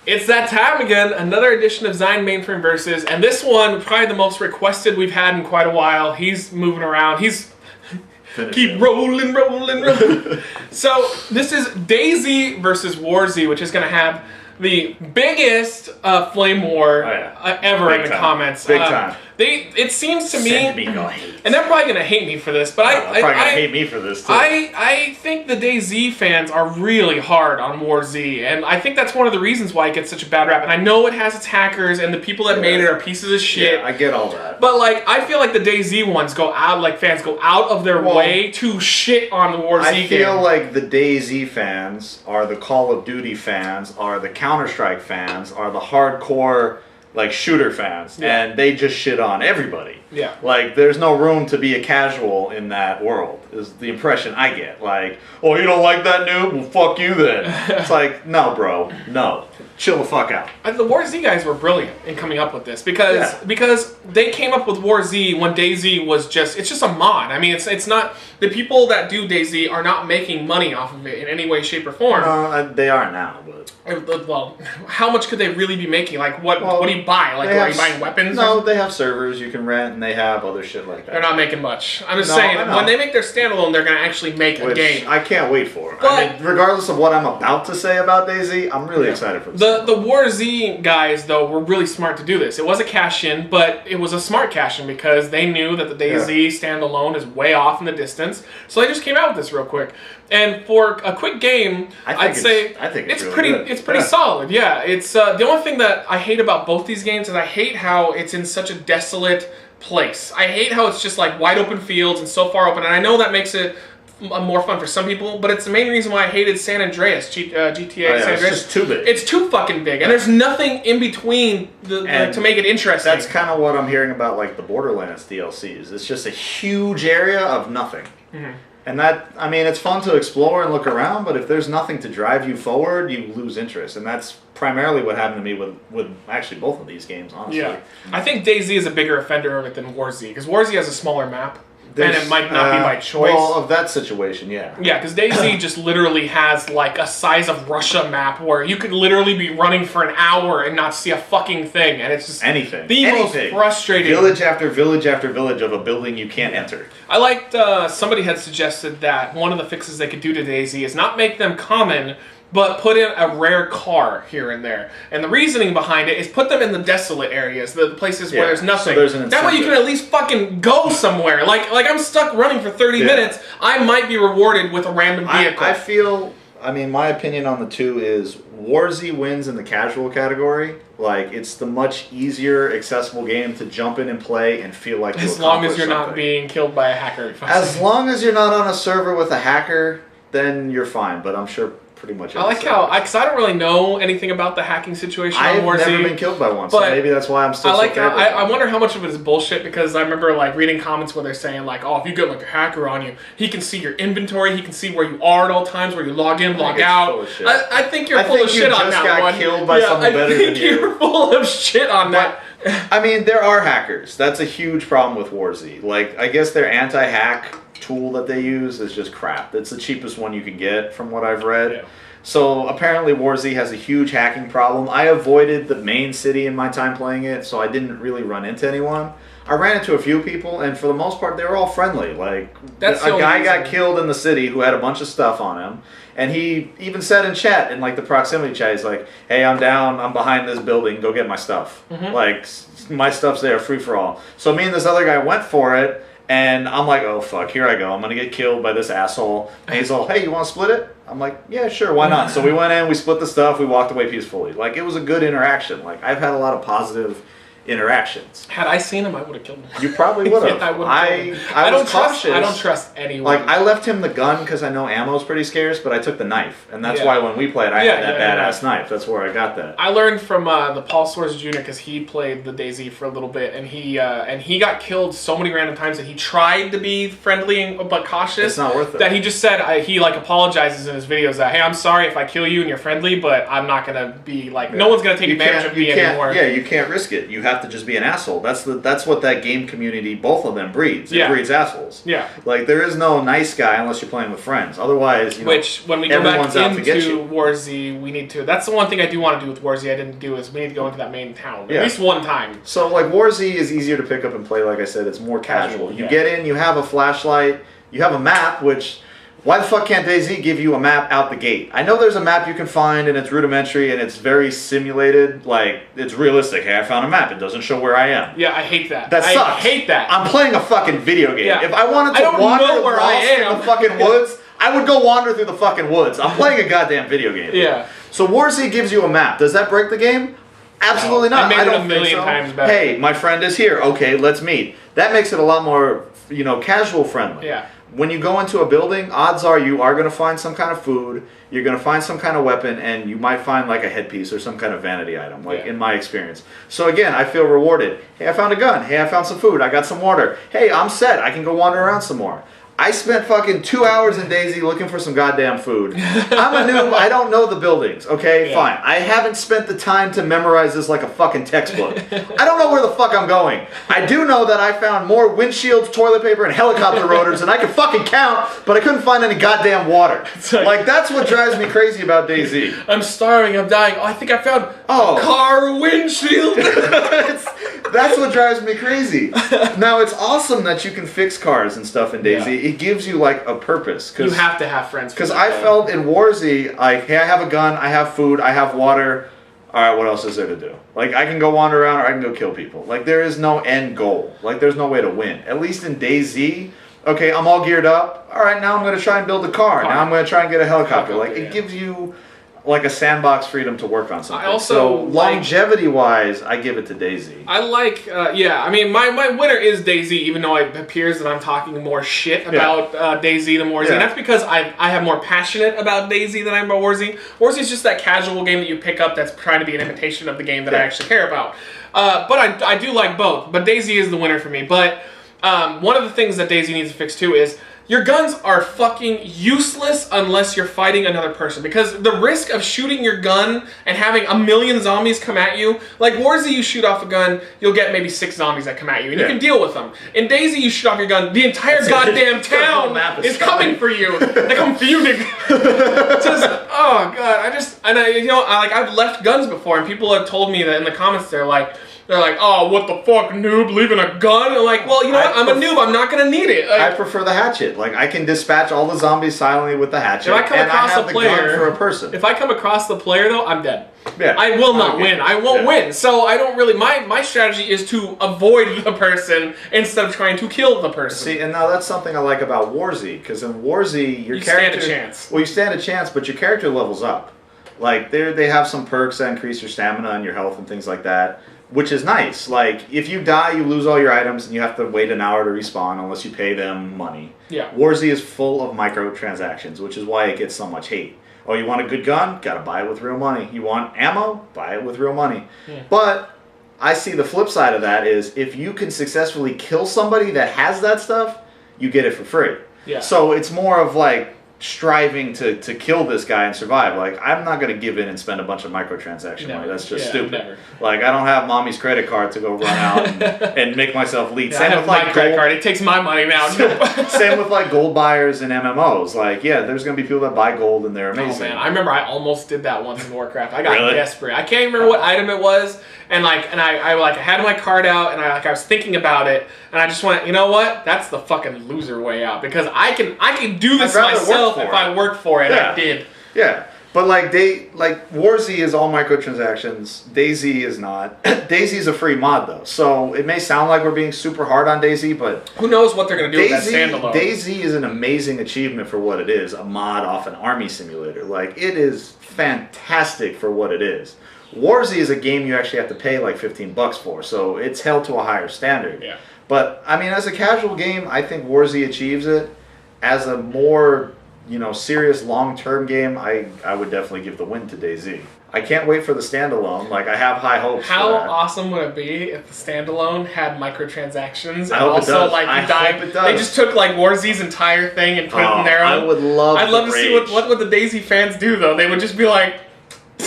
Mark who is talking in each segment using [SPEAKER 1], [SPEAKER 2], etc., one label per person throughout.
[SPEAKER 1] It's that time again, another edition of Zion Mainframe Versus, and this one, probably the most requested we've had in quite a while. He's moving around. Keep rolling. So, this is DayZ versus WarZ, which is going to have the biggest flame war ever
[SPEAKER 2] Big
[SPEAKER 1] in the
[SPEAKER 2] time.
[SPEAKER 1] comments.
[SPEAKER 2] Big time.
[SPEAKER 1] It seems to me,
[SPEAKER 2] Send me no hate.
[SPEAKER 1] and they're probably gonna hate me for this, but
[SPEAKER 2] they're probably gonna hate me for this too.
[SPEAKER 1] I think the DayZ fans are really hard on WarZ, and I think that's one of the reasons why it gets such a bad rap. And I know it has its hackers, and the people that made it are pieces of shit.
[SPEAKER 2] Yeah, I get all that.
[SPEAKER 1] But like, I feel like the DayZ ones go out, like fans go out of their way to shit on the WarZ game.
[SPEAKER 2] I feel like the DayZ fans are the Call of Duty fans, are the Counter-Strike fans, are the hardcore like shooter fans, and they just shit on everybody.
[SPEAKER 1] Yeah.
[SPEAKER 2] Like, there's no room to be a casual in that world, is the impression I get. Like, oh, you don't like that noob? Well, fuck you then. It's like, no, bro, no. Chill the fuck out.
[SPEAKER 1] The WarZ guys were brilliant in coming up with this because they came up with WarZ when DayZ was it's just a mod. I mean, it's not, the people that do DayZ are not making money off of it in any way, shape, or form.
[SPEAKER 2] No, they are now, but...
[SPEAKER 1] Well, how much could they really be making? Like, what do you buy? Like, are you buying weapons?
[SPEAKER 2] No, they have servers you can rent, and they have other shit like that.
[SPEAKER 1] They're not making much. I'm just saying, when they make their standalone, they're going to actually make a game.
[SPEAKER 2] I can't wait for.
[SPEAKER 1] But,
[SPEAKER 2] I mean, regardless of what I'm about to say about DayZ, I'm really excited for this.
[SPEAKER 1] The WarZ guys, though, were really smart to do this. It was a cash-in, but it was a smart cash-in because they knew that the DayZ standalone is way off in the distance. So they just came out with this real quick. And for a quick game, I'd say it's pretty solid. Yeah, it's the only thing that I hate about both these games is I hate how it's in such a desolate place. I hate how it's just like wide open fields and so far open. And I know that makes it more fun for some people, but it's the main reason why I hated San Andreas, GTA San Andreas.
[SPEAKER 2] It's just too big.
[SPEAKER 1] It's too fucking big, and there's nothing in between to make it interesting.
[SPEAKER 2] That's kind of what I'm hearing about, like the Borderlands DLCs. It's just a huge area of nothing. Mm-hmm. And that, I mean, it's fun to explore and look around, but if there's nothing to drive you forward, you lose interest. And that's primarily what happened to me with actually both of these games, honestly.
[SPEAKER 1] Yeah. I think DayZ is a bigger offender of it than WarZ, because WarZ has a smaller map. And it might not be by choice.
[SPEAKER 2] Well, of that situation, yeah.
[SPEAKER 1] Yeah, because DayZ just literally has like a size of Russia map where you could literally be running for an hour and not see a fucking thing, and it's just the most frustrating.
[SPEAKER 2] Village after village after village of a building you can't enter.
[SPEAKER 1] I liked somebody had suggested that one of the fixes they could do to DayZ is not make them common, but put in a rare car here and there. And the reasoning behind it is put them in the desolate areas, the places where there's nothing.
[SPEAKER 2] So
[SPEAKER 1] that way you can at least fucking go somewhere. Like I'm stuck running for 30 minutes, I might be rewarded with a random vehicle.
[SPEAKER 2] I feel, I mean, my opinion on the two is WarZ wins in the casual category. Like, it's the much easier, accessible game to jump in and play and feel like
[SPEAKER 1] as long as you're not being killed by a hacker.
[SPEAKER 2] As long as you're not on a server with a hacker, then you're fine. But I'm sure pretty much.
[SPEAKER 1] I like how, because I don't really know anything about the hacking situation on WarZ.
[SPEAKER 2] I've never been killed by one, so maybe that's why I'm still
[SPEAKER 1] I wonder how much of it is bullshit, because I remember like reading comments where they're saying like, oh, if you get like a hacker on you, he can see your inventory, he can see where you are at all times, where you log in, log out. I think you're full of shit on that one.
[SPEAKER 2] I think you just got killed by someone better than you.
[SPEAKER 1] I think you're full of shit on that.
[SPEAKER 2] I mean, there are hackers. That's a huge problem with WarZ. Like, I guess their anti-hack tool that they use is just crap. It's the cheapest one you can get from what I've read. Yeah. So apparently WarZ has a huge hacking problem. I avoided the main city in my time playing it, so I didn't really run into anyone. I ran into a few people, and for the most part, they were all friendly. Like, a guy got killed in the city who had a bunch of stuff on him, and he even said in chat, in like the proximity chat, he's like, hey, I'm down, I'm behind this building, go get my stuff. Mm-hmm. Like, my stuff's there, free for all. So me and this other guy went for it, and I'm like, oh, fuck, here I go. I'm going to get killed by this asshole. And he's all, hey, you want to split it? I'm like, yeah, sure, why not? So we went in, we split the stuff, we walked away peacefully. Like, it was a good interaction. Like, I've had a lot of positive interactions.
[SPEAKER 1] Had I seen him, I would have killed him.
[SPEAKER 2] You probably would have. I was cautious.
[SPEAKER 1] I don't trust anyone.
[SPEAKER 2] Like, I left him the gun because I know ammo's pretty scarce, but I took the knife. And that's why when we played, I had that badass knife. That's where I got that.
[SPEAKER 1] I learned from the Paul Soares Jr. because he played the DayZ for a little bit, and he got killed so many random times that he tried to be friendly but cautious.
[SPEAKER 2] It's not worth it.
[SPEAKER 1] That he just said, he like apologizes in his videos that, hey, I'm sorry if I kill you and you're friendly, but I'm not going to be like, no one's going to take advantage of me anymore.
[SPEAKER 2] Yeah, you can't risk it. You have have to just be an asshole. That's what that game community, both of them, breeds. It
[SPEAKER 1] Yeah.
[SPEAKER 2] breeds assholes.
[SPEAKER 1] Yeah.
[SPEAKER 2] Like, there is no nice guy unless you're playing with friends. Otherwise, you know,
[SPEAKER 1] Which, when we go back
[SPEAKER 2] everyone's out to get
[SPEAKER 1] into
[SPEAKER 2] you.
[SPEAKER 1] WarZ, we need to... That's the one thing I do want to do with WarZ I didn't do, is we need to go into that main town.
[SPEAKER 2] Yeah.
[SPEAKER 1] At least one time.
[SPEAKER 2] So, like, WarZ is easier to pick up and play. Like I said, it's more casual. You
[SPEAKER 1] yeah.
[SPEAKER 2] get in, you have a flashlight, you have a map, which... Why the fuck can't DayZ give you a map out the gate? I know there's a map you can find, and it's rudimentary, and it's very simulated. Like, it's realistic. Hey, I found a map. It doesn't show where I am.
[SPEAKER 1] Yeah, I hate that.
[SPEAKER 2] That sucks.
[SPEAKER 1] I hate that.
[SPEAKER 2] I'm playing a fucking video game.
[SPEAKER 1] Yeah.
[SPEAKER 2] If I wanted to wander lost in the fucking woods, I would go wander through the fucking woods. I'm playing a goddamn video game.
[SPEAKER 1] Yeah.
[SPEAKER 2] So WarZ gives you a map. Does that break the game? Absolutely
[SPEAKER 1] No.
[SPEAKER 2] not.
[SPEAKER 1] I made
[SPEAKER 2] I
[SPEAKER 1] it
[SPEAKER 2] don't
[SPEAKER 1] a million
[SPEAKER 2] think so.
[SPEAKER 1] times better.
[SPEAKER 2] Hey, my friend is here. Okay, let's meet. That makes it a lot more, you know, casual friendly.
[SPEAKER 1] Yeah.
[SPEAKER 2] When you go into a building, odds are you are going to find some kind of food, you're going to find some kind of weapon, and you might find like a headpiece or some kind of vanity item, like in my experience. So again, I feel rewarded. Hey, I found a gun. Hey, I found some food. I got some water. Hey, I'm set. I can go wander around some more. I spent fucking 2 hours in DayZ looking for some goddamn food. I'm a noob. I don't know the buildings. Okay, fine. I haven't spent the time to memorize this like a fucking textbook. I don't know where the fuck I'm going. I do know that I found more windshields, toilet paper, and helicopter rotors than I could fucking count, but I couldn't find any goddamn water. Like, that's what drives me crazy about DayZ.
[SPEAKER 1] I'm starving. I'm dying. Oh, I think I found
[SPEAKER 2] Oh.
[SPEAKER 1] a car windshield.
[SPEAKER 2] That's what drives me crazy. Now, it's awesome that you can fix cars and stuff in DayZ.
[SPEAKER 1] Yeah.
[SPEAKER 2] It gives you, like, a purpose.
[SPEAKER 1] You have to have friends.
[SPEAKER 2] Because I felt in WarZ, like, hey, I have a gun, I have food, I have water. All right, what else is there to do? Like, I can go wander around or I can go kill people. Like, there is no end goal. Like, there's no way to win. At least in DayZ, okay, I'm all geared up. All right, now I'm going to try and build a car. Now I'm going to try and get a helicopter. Like, it gives you... like a sandbox freedom to work on something. So longevity-wise, I give it to DayZ.
[SPEAKER 1] I like, yeah. I mean, my winner is DayZ, even though it appears that I'm talking more shit about DayZ than WarZ, and that's because I have more passionate about DayZ than I am about WarZ. WarZ is just that casual game that you pick up that's trying to be an imitation of the game that I actually care about. But I do like both. But DayZ is the winner for me. But one of the things that DayZ needs to fix too is your guns are fucking useless unless you're fighting another person. Because the risk of shooting your gun and having a million zombies come at you, like WarZ, you shoot off a gun, you'll get maybe 6 zombies that come at you, and you can deal with them. In DayZ, you shoot off your gun, the entire goddamn town is coming for you. Like, I'm fuming. Just, oh god, you know, I've left guns before, and people have told me that in the comments, they're like, oh, what the fuck, noob, leaving a gun? I'm like, well, you know what? I'm a noob. I'm not going to need it. Like,
[SPEAKER 2] I prefer the hatchet. Like, I can dispatch all the zombies silently with the hatchet.
[SPEAKER 1] If I come across
[SPEAKER 2] the gun for a person.
[SPEAKER 1] If I come across the player, though, I'm dead.
[SPEAKER 2] Yeah.
[SPEAKER 1] I will not win. I won't win. So I don't really... My strategy is to avoid the person instead of trying to kill the person.
[SPEAKER 2] See, and now that's something I like about WarZ. Because in WarZ, your character...
[SPEAKER 1] stand a chance.
[SPEAKER 2] Well, you stand a chance, but your character levels up. Like, they have some perks that increase your stamina and your health and things like that. Which is nice. Like, if you die, you lose all your items, and you have to wait an hour to respawn unless you pay them money.
[SPEAKER 1] Yeah.
[SPEAKER 2] WarZ is full of microtransactions, which is why it gets so much hate. Oh, you want a good gun? Gotta buy it with real money. You want ammo? Buy it with real money. Yeah. But I see the flip side of that is if you can successfully kill somebody that has that stuff, you get it for free.
[SPEAKER 1] Yeah.
[SPEAKER 2] So it's more of like striving to kill this guy and survive. Like, I'm not going to give in and spend a bunch of microtransaction money. That's just stupid.
[SPEAKER 1] Never.
[SPEAKER 2] Like, I don't have mommy's credit card to go run out and make myself lead.
[SPEAKER 1] Yeah, same with like my credit card. It takes my money now.
[SPEAKER 2] Same with like gold buyers and MMOs. Like, yeah, there's going to be people that buy gold and they're amazing.
[SPEAKER 1] Oh man, I remember I almost did that once in Warcraft. I got desperate. I can't remember what item it was, and I had my card out and I was thinking about it, and I just went, you know what? That's the fucking loser way out, because I can do this myself if I work for it.
[SPEAKER 2] Yeah.
[SPEAKER 1] I did.
[SPEAKER 2] Yeah. But like WarZ is all microtransactions. DayZ is not. DayZ is a free mod though, so it may sound like we're being super hard on DayZ, but
[SPEAKER 1] who knows what they're gonna do with that standalone.
[SPEAKER 2] DayZ is an amazing achievement for what it is—a mod off an army simulator. Like, it is fantastic for what it is. WarZ is a game you actually have to pay like $15 for, so it's held to a higher standard.
[SPEAKER 1] Yeah.
[SPEAKER 2] But I mean, as a casual game, I think WarZ achieves it. As a more serious long-term game, I would definitely give the win to DayZ. I can't wait for the standalone. Like, I have high hopes.
[SPEAKER 1] How awesome would it be if the standalone had microtransactions?
[SPEAKER 2] I hope it does.
[SPEAKER 1] Like,
[SPEAKER 2] I hope it does.
[SPEAKER 1] They just took like WarZ's entire thing and put it in their own.
[SPEAKER 2] I would love.
[SPEAKER 1] I'd love to see what would the DayZ fans do though. They would just be like,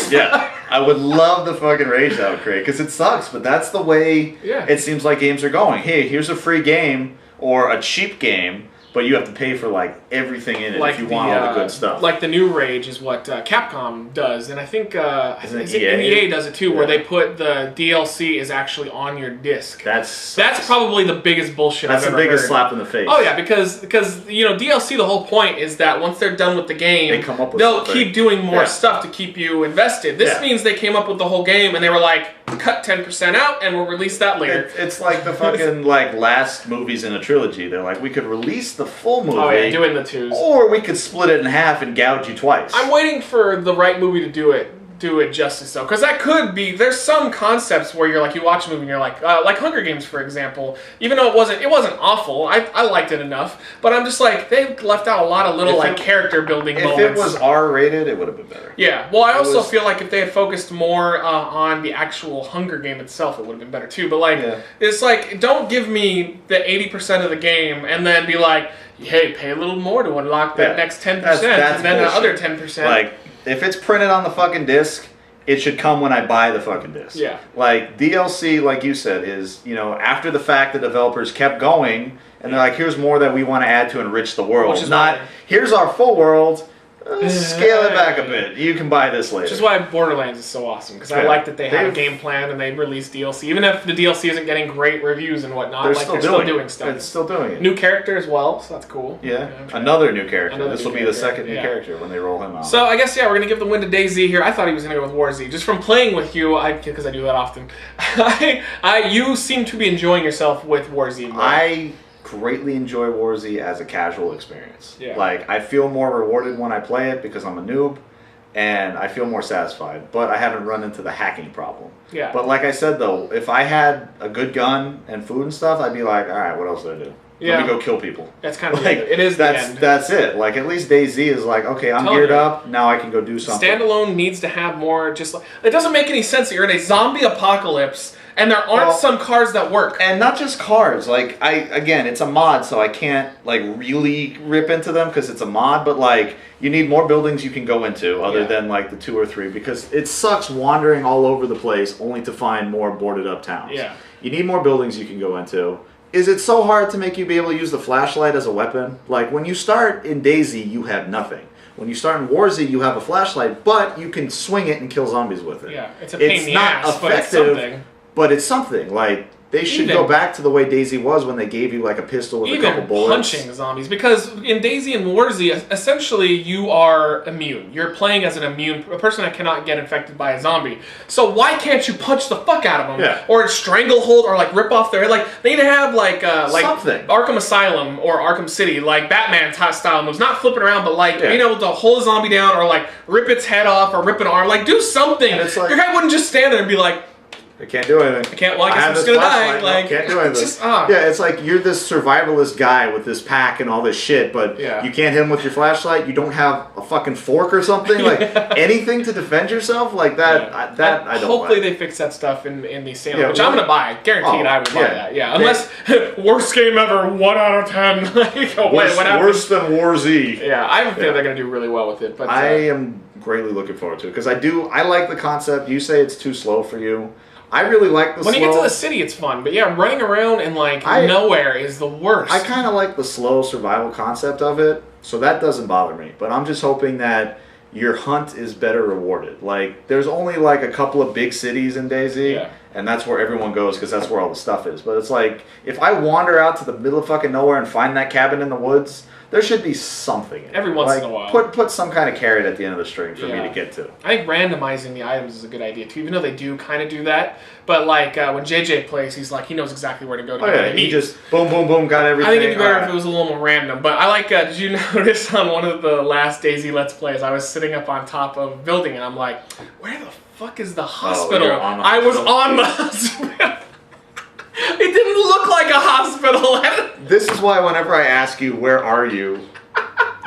[SPEAKER 2] yeah. I would love the fucking rage that would create, because it sucks, but that's the way it seems like games are going. Hey, here's a free game or a cheap game, but you have to pay for like everything in it if you want all the good stuff.
[SPEAKER 1] Like the new Rage is what Capcom does, and I think
[SPEAKER 2] EA?
[SPEAKER 1] EA does it too, where they put the DLC is actually on your disc.
[SPEAKER 2] That's
[SPEAKER 1] probably the biggest bullshit I've ever heard.
[SPEAKER 2] That's the biggest slap in the face.
[SPEAKER 1] Oh yeah, because DLC, the whole point is that once they're done with the game, they'll keep doing more stuff to keep you invested. This means they came up with the whole game and they were like, cut 10% out and we'll release that later.
[SPEAKER 2] It's like the fucking last movies in a trilogy. They're like, we could release the full movie.
[SPEAKER 1] Oh yeah, doing the twos.
[SPEAKER 2] Or we could split it in half and gouge you twice.
[SPEAKER 1] I'm waiting for the right movie to do it justice though, because that could be. There's some concepts where you're like, you watch a movie and you're like Hunger Games for example. Even though it wasn't awful, I liked it enough. But I'm just like, they left out a lot of little character building moments.
[SPEAKER 2] If it was R-rated, it would have been better.
[SPEAKER 1] Yeah. Well, I also feel like if they had focused more on the actual Hunger Game itself, it would have been better too. But it's like, don't give me the 80% of the game and then be like, hey, pay a little more to unlock that next 10%, and then the other 10%.
[SPEAKER 2] Like, if it's printed on the fucking disc, it should come when I buy the fucking disc.
[SPEAKER 1] Yeah.
[SPEAKER 2] Like, DLC, like you said, is, after the fact the developers kept going, and they're like, here's more that we want to add to enrich the world.
[SPEAKER 1] Which is not,
[SPEAKER 2] here's our full world, scale it back a bit. You can buy this later.
[SPEAKER 1] Which is why Borderlands is so awesome, because I like that they have a game plan and they release DLC. Even if the DLC isn't getting great reviews and whatnot, they're still doing stuff.
[SPEAKER 2] It's still doing it.
[SPEAKER 1] New character as well, so that's cool.
[SPEAKER 2] Yeah, another new character. This will be the second new character when they roll him out.
[SPEAKER 1] So I guess, we're going to give the win to DayZ here. I thought he was going to go with WarZ. Just from playing with you, because I do that often, you seem to be enjoying yourself with WarZ more.
[SPEAKER 2] I greatly enjoy WarZ as a casual experience.
[SPEAKER 1] Yeah.
[SPEAKER 2] Like, I feel more rewarded when I play it because I'm a noob, and I feel more satisfied, but I haven't run into the hacking problem.
[SPEAKER 1] Yeah.
[SPEAKER 2] But like I said though, if I had a good gun and food and stuff, I'd be like, alright, what else do I do? Let me go kill people.
[SPEAKER 1] That's kind of it is the end.
[SPEAKER 2] That's it. Like, at least DayZ is like, okay, I'm geared up, now I can go do something.
[SPEAKER 1] Standalone needs to have more, just like, it doesn't make any sense that you're in a zombie apocalypse and there aren't some cars that work.
[SPEAKER 2] And not just cars. Like, again, it's a mod, so I can't, like, really rip into them because it's a mod, but, like, you need more buildings you can go into other than, like, the 2 or 3, because it sucks wandering all over the place only to find more boarded up towns.
[SPEAKER 1] Yeah.
[SPEAKER 2] You need more buildings you can go into. Is it so hard to make you be able to use the flashlight as a weapon? Like, when you start in DayZ, you have nothing. When you start in WarZ, you have a flashlight, but you can swing it and kill zombies with it.
[SPEAKER 1] Yeah, it's a pain in the ass, but it's something.
[SPEAKER 2] But it's something. Like, they should go back to the way DayZ was when they gave you like a pistol with a couple bullets.
[SPEAKER 1] Punching zombies, because in DayZ and WarZ, essentially you are immune. You're playing as a person that cannot get infected by a zombie. So why can't you punch the fuck out of them, or stranglehold, or like rip off their head? Like, they need to have like
[SPEAKER 2] something.
[SPEAKER 1] Arkham Asylum or Arkham City, like Batman style moves, not flipping around, but like being able to hold a zombie down or like rip its head off or rip an arm. Like, do something.
[SPEAKER 2] It's like,
[SPEAKER 1] your guy wouldn't just stand there and be like,
[SPEAKER 2] I can't do anything.
[SPEAKER 1] I can't. Well, I guess I'm just gonna die. Like,
[SPEAKER 2] can't do anything. Yeah, it's like you're this survivalist guy with this pack and all this shit, but you can't hit him with your flashlight. You don't have a fucking fork or something, like anything to defend yourself, like that. I don't.
[SPEAKER 1] Hopefully, they fix that stuff in the sale, which I'm gonna buy. Guaranteed, I would buy that. Yeah, unless worst game ever, 1 out of 10.
[SPEAKER 2] Worse than WarZ.
[SPEAKER 1] Yeah, I have a feeling they're gonna do really well with it. But
[SPEAKER 2] I am greatly looking forward to it because I like the concept. You say it's too slow for you. I really like the
[SPEAKER 1] when you get to the city, it's fun. But yeah, running around in like nowhere is the worst.
[SPEAKER 2] I kind of like the slow survival concept of it, so that doesn't bother me. But I'm just hoping that your hunt is better rewarded. Like, there's only like a couple of big cities in DayZ, and that's where everyone goes because that's where all the stuff is. But it's like, if I wander out to the middle of fucking nowhere and find that cabin in the woods, there should be something in
[SPEAKER 1] every once in a while.
[SPEAKER 2] Put some kind of carrot at the end of the string for me to get to.
[SPEAKER 1] I think randomizing the items is a good idea too, even though they do kind of do that. But like when JJ plays, he's like, he knows exactly where to go.
[SPEAKER 2] He just boom, boom, boom, got everything.
[SPEAKER 1] I think it'd be better if it was a little more random. But I like, did you notice on one of the last DayZ Let's Plays, I was sitting up on top of a building and I'm like, where the fuck is the hospital? I was on the hospital. It didn't look like a hospital.
[SPEAKER 2] This is why whenever I ask you, where are you,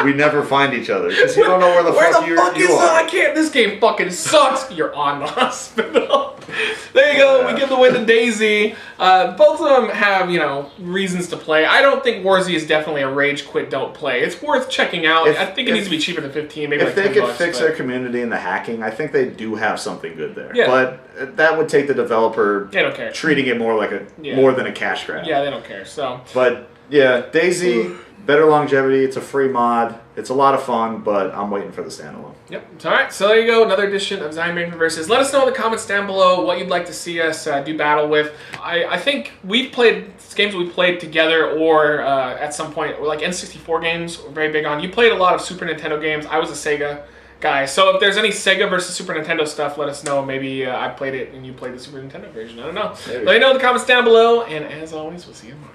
[SPEAKER 2] we never find each other. Because you don't know where the fuck you are.
[SPEAKER 1] I can't. This game fucking sucks. You're on the hospital. There you go. We give the win to DayZ. Both of them have, you know, reasons to play. I don't think WarZ is definitely a rage quit don't play. It's worth checking out. I think it needs to be cheaper than 15, maybe
[SPEAKER 2] if
[SPEAKER 1] like $10.
[SPEAKER 2] If they could fix their community and the hacking, I think they do have something good there.
[SPEAKER 1] Yeah.
[SPEAKER 2] But that would take the developer
[SPEAKER 1] they don't care.
[SPEAKER 2] treating it more like more than a cash grab.
[SPEAKER 1] Yeah, they don't care. So.
[SPEAKER 2] But yeah, DayZ, better longevity. It's a free mod. It's a lot of fun, but I'm waiting for the standalone.
[SPEAKER 1] Yep. All right. So there you go. Another edition of Zion Mainframe Versus. Let us know in the comments down below what you'd like to see us do battle with. I think we've played games we played together, or at some point, like N64 games. We're very big on. You played a lot of Super Nintendo games. I was a Sega guy. So if there's any Sega versus Super Nintendo stuff, let us know. Maybe I played it and you played the Super Nintendo version. I don't know. Let me know in the comments down below. And as always, we'll see you tomorrow.